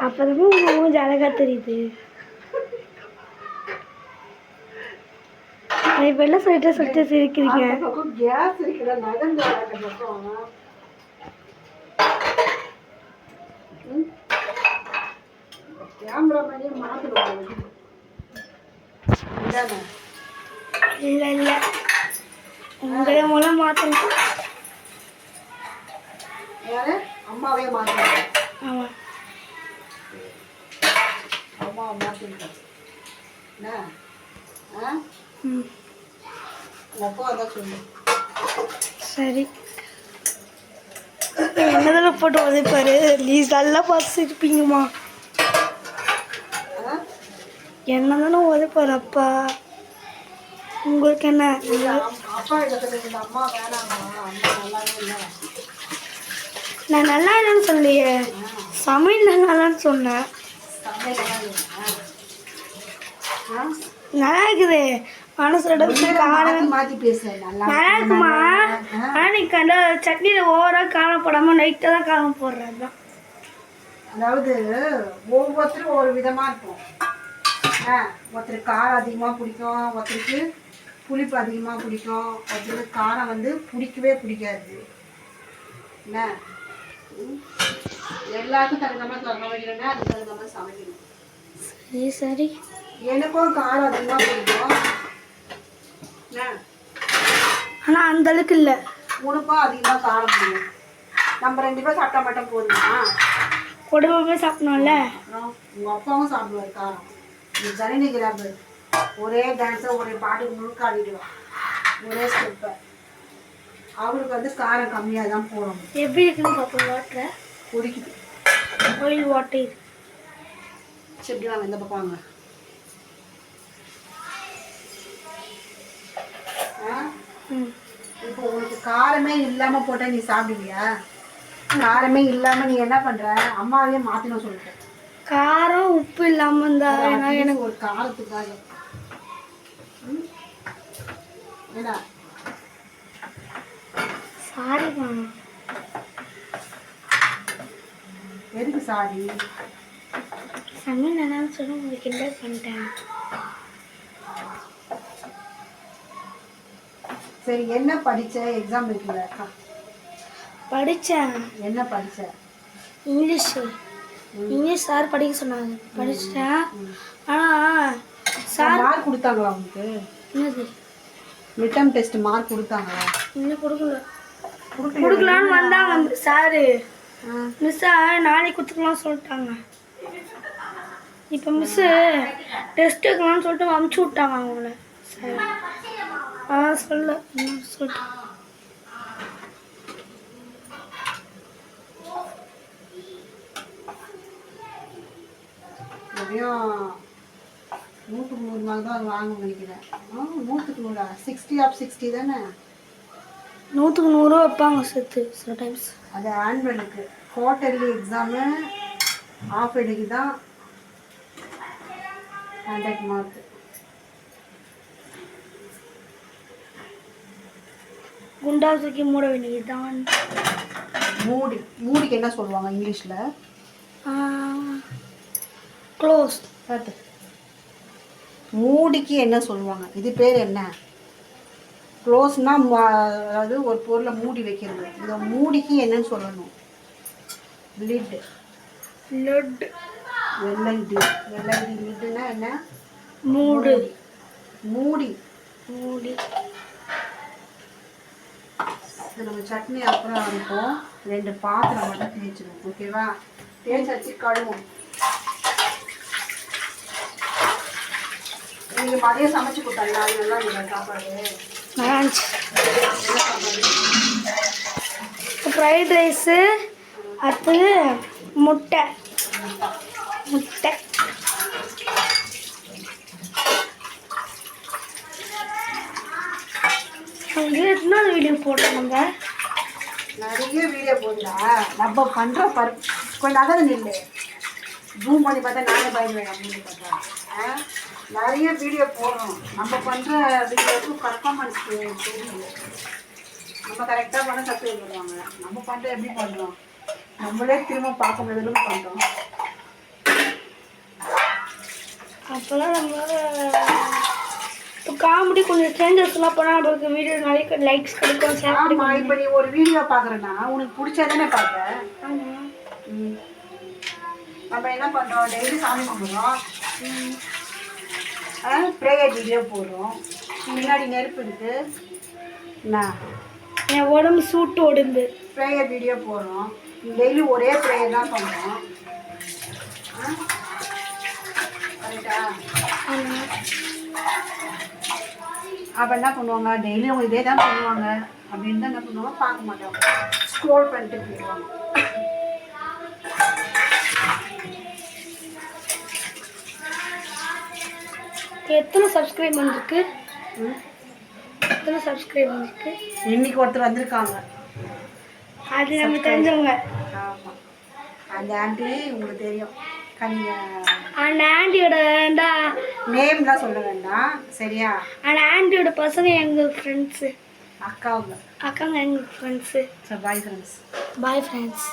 அப்பதான் உங்க மூஞ்சி அழகா தெரியுது. இப்ப என்ன சொல்லிட்டு சிரிக்கிறீங்க? கேஸ் இருக்கிற நகர்ந்து பக்கம் கேமராமேனே மாத்தணும். இல்ல இல்ல உங்களே மூலம் மாத்தணும். யாரு? அம்மாவே மாத்தணும். ஆமா அம்மாவை மாத்திருக்கேன். என்ன அப்பா அதான் சொல்லு. சரி என்னதெல்லாம் போட்டு உதைப்பாரு. ப்ளீஸ் நல்லா பார்த்துருப்பீங்கம்மா. என்ன தானே உதைப்பாரு அப்பா. உங்களுக்கு என்ன? அப்பா கிட்ட அம்மா வேணாமா? அம்மா நல்லாவே இல்லை. நான் நல்லா இல்லைன்னு சொல்லியே, சமையல் நல்லான்னு சொன்னேன். நல்லா இருக்குது மனசோட காரம் மாற்றி பேசு. நல்லா இருக்குமா? ஆனால் நீ கண்ட சட்னியில் ஓவராக காரம் போடாமல் நைட்டாக தான் காரம் போடுறது தான். அதாவது ஒவ்வொருத்தரும் ஒவ்வொரு விதமாக இருக்கும். ஒருத்தருக்கு காரம் அதிகமாக பிடிக்கும், ஒருத்தருக்கு புளிப்பு அதிகமாக பிடிக்கும், ஒருத்தருக்கு காரம் வந்து பிடிக்கவே பிடிக்காது. என்ன எல்லாருக்கும் தகுந்த மாதிரி சமைக்கணும்னா அதுக்கு தகுந்த மாதிரி சமைக்கணும். சரி சரி. எனக்கும் காரம் அதிகமாக பிடிக்கும். ஆனால் அந்த அளவுக்கு இல்லை. உனக்கும் அதிகமாக காரம் பிடிக்கும். நம்ம 2 பேரும் சாப்பிட்டா மட்டும் போதுமா? குடும்பமே சாப்பிடணும்ல. உங்கள் அப்பாவும் சாப்பிடுவார் காரம். நீ ஜனனிக்கிறாரு ஒரே டான்ஸை ஒரே பாட்டுக்கு முழுக்க ஆடிடுவான். ஒரே ஸ்டெப்பை. அவருக்கு வந்து காரம் கம்மியாக தான் போடணும். எப்படி இருக்குன்னு பார்ப்போம். வாட்டரை குடிக்குது. Oil water. எப்படி வாங்க இந்த பக்கம் வாங்க. இப்போ உனக்கு காரமே இல்லாம போட்ட நீ சாப்பிடுவியா? காரமே இல்லாம நீ என்ன பண்ற? அம்மாவே மாத்தின சொல்லிட்ட. காரம் உப்பு இல்லாம இருந்தா எனக்கு ஒரு காரத்துக்காக என்ன? சாரிமா. எதுக்கு சாரி? சமையல் என்னன்னு சொல்லி உங்களுக்கு கிண்டல் பண்ணிட்டேன். சரி என்ன படிச்ச? எக்ஸாம் இருக்குல்ல? படித்தேன். என்ன படிச்ச? இங்கிலீஷ். இங்கிலீஷ் சார் படிக்க சொன்னாங்க. படிச்சிட்டேன். ஆனால் சார் மார்க் கொடுத்தாங்களா உங்களுக்கு? என்னது மிட் டர்ம் டெஸ்ட் மார்க் கொடுத்தாங்களா? இன்னும் கொடுக்கலான்னு வந்தாங்க சாரு. மிஸ்ஸா நாளைக்கு கொடுத்துக்கலாம்னு சொல்லிட்டாங்க. இப்போ மிஸ்ஸு டெஸ்ட் வைக்கலாம்னு சொல்லிட்டு அமுச்சு விட்டாங்க அவங்கள. சரி சொல்ல சொல்லிட்டேன். எப்படியும் 100க்கு 100 மார்க் தான் வாங்க நினைக்கிறேன். 100க்கு 100 60 ஆஃப் 60 தானே? 100க்கு 100 வைப்பாங்க சேர்த்து சில டைம்ஸ். அது ஆனுவலுக்கு. குவார்டர்லி எக்ஸாமு ஆஃப் இயர்லிக்கு தான் 100 மார்க். குண்டாசுக்கு மூட வேண்டியது தான். மூடிக்கு என்ன சொல்லுவாங்க இங்கிலீஷில்? க்ளோஸ். பார்த்து மூடிக்கு என்ன சொல்லுவாங்க? இது பேர் என்ன? க்ளோஸ்னால் அதாவது ஒரு பொருளை மூடி வைக்கிறது. இந்த மூடிக்கு என்னன்னு சொல்லணும்? லிட். லட். வெள்ளை லிட்டுன்னா என்ன? மூடு. மூடி. மூடி. இது நம்ம சட்னி அப்புறம் அரைப்போம். 2 பாத்திரம் மட்டும் தேய்ச்சிடும். ஓகேவா? தேய்ச்சி வச்சு கழுவும். நீங்கள் மதியம் சமைச்சு கொடுத்தாங்க. நாளைக்கு நல்லா நீங்கள் சாப்பாடு ஃப்ரைட் ரைஸு, அடுத்து முட்டை. எத்தனாவது வீடியோ போடுறோம்? நம்ம நிறைய வீடியோ போடல. நம்ம பண்ணுற கொஞ்சம் நகரம் இல்லை. ஜூம் பண்ணி பார்த்தா நானே பயந்துவேன் அப்படின்னு பார்த்தா. நிறைய வீடியோ போடுறோம். நம்ம பண்ணுற வீடியோவுக்கு பர்ஃபார்மன்ஸ் தெரியும். நம்ம கரெக்டாக பண்ண கற்று விடுவாங்க. நம்ம பண்ணுறது எப்படி பண்ணுறோம், நம்மளே திரும்ப பார்க்க முடியாதுன்னு பண்ணுறோம். அப்போல்லாம் நம்மளால இப்போ காமெடி கொஞ்சம் சேஞ்சஸ்லாம் பண்ணால் நம்மளுக்கு வீடியோ நிறைய லைக்ஸ் கிடைக்கும், ஷேர் ஆமாம், கிடைக்கும். இப்போ நீ ஒரு வீடியோ பார்க்குறேன்னா உனக்கு பிடிச்சதானே பார்ப்பேன். ஆமாம். நம்ம என்ன பண்ணுறோம், டெய்லி சாமி கும்பிடுறோம், ப்ரேயர் வீடியோ போடுறோம், முன்னாடி நெருப்பு இருக்கு, என்ன என் உடம்பு சூட்டு உடம்பு, ப்ரேயர் வீடியோ போடுறோம், டெய்லி ஒரே ப்ரேயர் தான் பண்ணுறோம். கரெக்டா? ஆமாம். அப்போ என்ன பண்ணுவாங்க, டெய்லி அவங்க இதே தான் பண்ணுவாங்க அப்படின்னு தான் என்ன பண்ணுவாங்க, பார்க்க மாட்டாங்க, ஸ்க்ரோல் பண்ணிட்டு போயிடுவாங்க. எத்தனை சப்ஸ்கிரைபர் இருக்கு? எத்தனை சப்ஸ்கிரைபர் இருக்கு? இன்னைக்கு ஒருத்தர் வந்திருக்காங்க, அது நம்ம தெரிஞ்சவங்க. ஆமாம், அந்த ஆண்டி உங்களுக்கு தெரியும். அந்த ஆண்டியோட நேம்லாம் சொல்ல வேண்டாம், சரியா? அந்த ஆண்டியோட பசங்க எங்கள் ஃப்ரெண்ட்ஸு, அக்காவுங்க. அக்காங்க எங்கள் ஃப்ரெண்ட்ஸு. சரி, பாய் ஃப்ரெண்ட்ஸ். Bye friends.